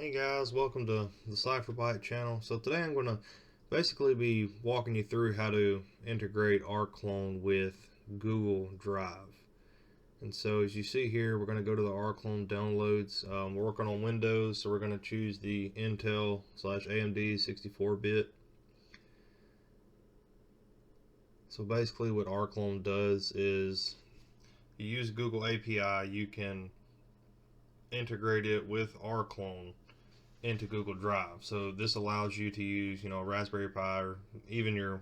Hey guys, welcome to the CypherByte channel. So today I'm going to basically be walking you through how to integrate Rclone with Google Drive. And so as you see here, we're going to go to the Rclone downloads. We're working on Windows, so we're going to choose the Intel/AMD 64-bit. So basically what Rclone does is you use Google API, you can integrate it with Rclone into Google Drive. So this allows you to use, a Raspberry Pi or even your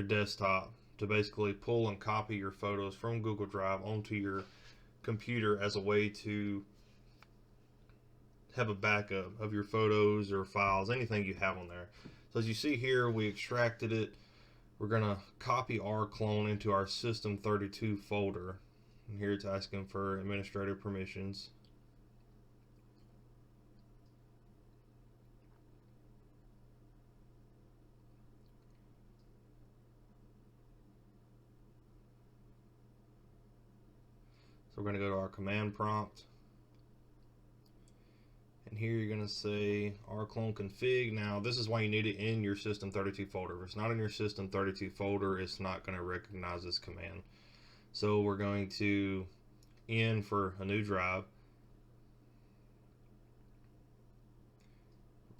desktop to basically pull and copy your photos from Google Drive onto your computer as a way to have a backup of your photos or files, anything you have on there. So as you see here, we extracted it. We're gonna copy Rclone into our System32 folder. And here it's asking for administrative permissions. So we're going to go to our command prompt, and here you're going to say rclone config. Now this is why you need it in your System32 folder. If it's not in your System32 folder, it's not going to recognize this command. So we're going to N for a new drive.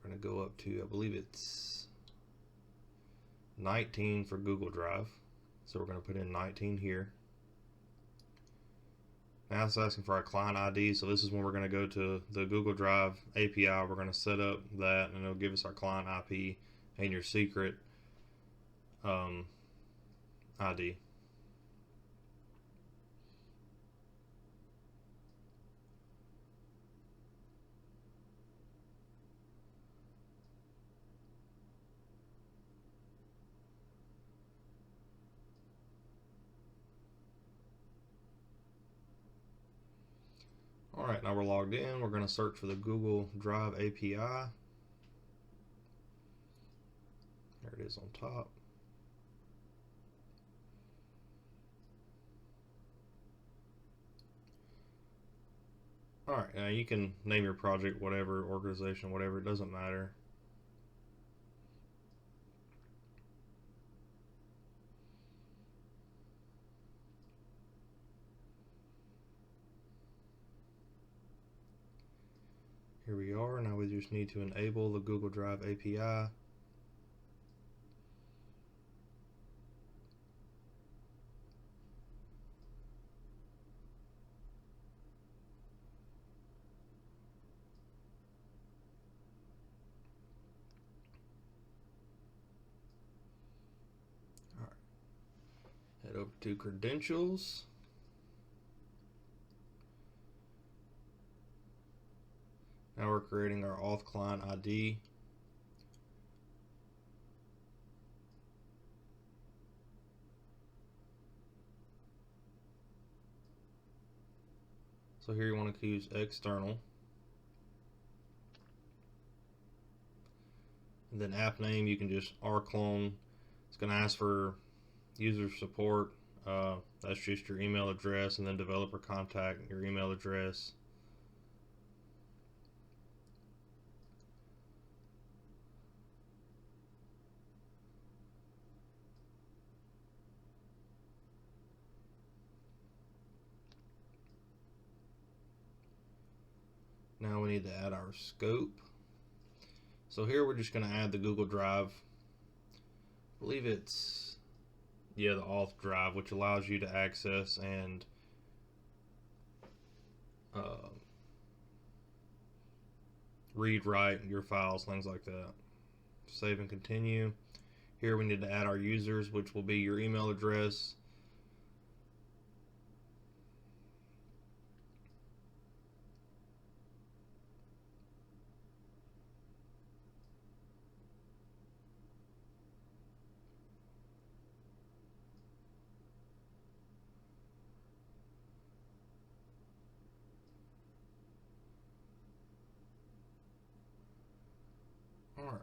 We're going to go up to, I believe it's 19 for Google Drive. So we're going to put in 19 here. Now it's asking for our client ID, so this is when we're going to go to the Google Drive API. We're going to set up that, and it'll give us our client IP and your secret ID. Alright, now we're logged in. We're going to search for the Google Drive API. There it is on top. Alright, now you can name your project whatever, organization, whatever, it doesn't matter. Here we are. Now we just need to enable the Google Drive API. Head over to credentials. Now we're creating our auth client ID. So here you want to use external. And then app name, you can just Rclone. It's going to ask for user support. That's just your email address, and then developer contact, your email address. Now we need to add our scope. So here we're just going to add the Google Drive. I believe it's, the auth drive, which allows you to access and read, write your files, things like that. Save and continue. Here we need to add our users, which will be your email address, Alright,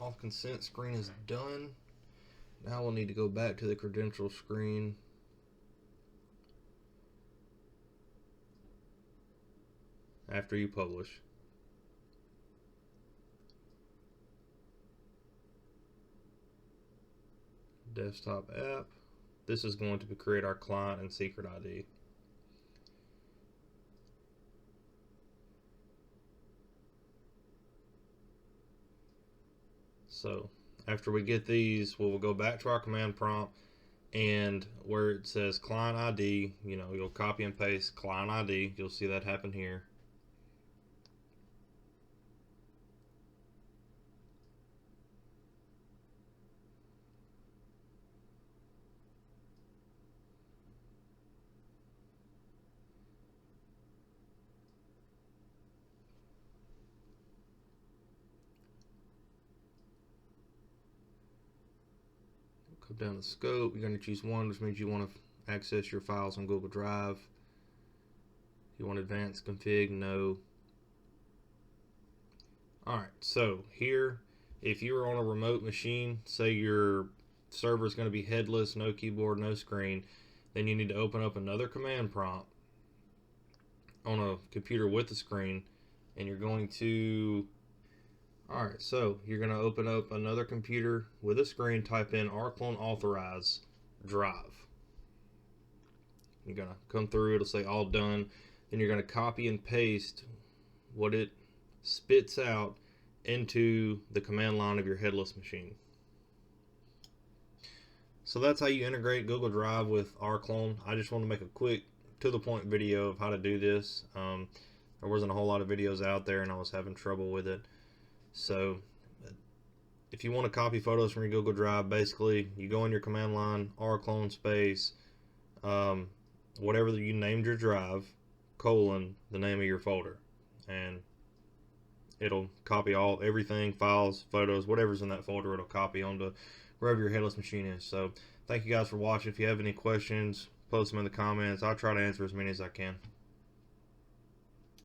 auth consent screen is done. Now we'll need to go back to the credentials screen. after you publish. Desktop app. This is going to create our client and secret ID. So after we get these, we'll go back to our command prompt, and where it says client ID, you'll copy and paste client ID. You'll see that happen here. Come down to scope. You're going to choose one, which means you want to access your files on Google Drive. You want advanced config? No. Alright, so here, if you're on a remote machine, say your server is going to be headless, no keyboard, no screen, then you need to open up another command prompt on a computer with a screen, and you're going to Alright, so you're going to open up another computer with a screen, type in Rclone authorize drive. You're going to come through, it'll say all done. Then you're going to copy and paste what it spits out into the command line of your headless machine. So that's how you integrate Google Drive with Rclone. I just want to make a quick, to the point video of how to do this. There wasn't a whole lot of videos out there, and I was having trouble with it. So if you want to copy photos from your Google Drive, basically you go in your command line, Rclone space, whatever you named your drive, colon, the name of your folder, and it'll copy everything, files, photos, whatever's in that folder, it'll copy onto wherever your headless machine is. So thank you guys for watching. If you have any questions, post them in the comments. I'll try to answer as many as I can.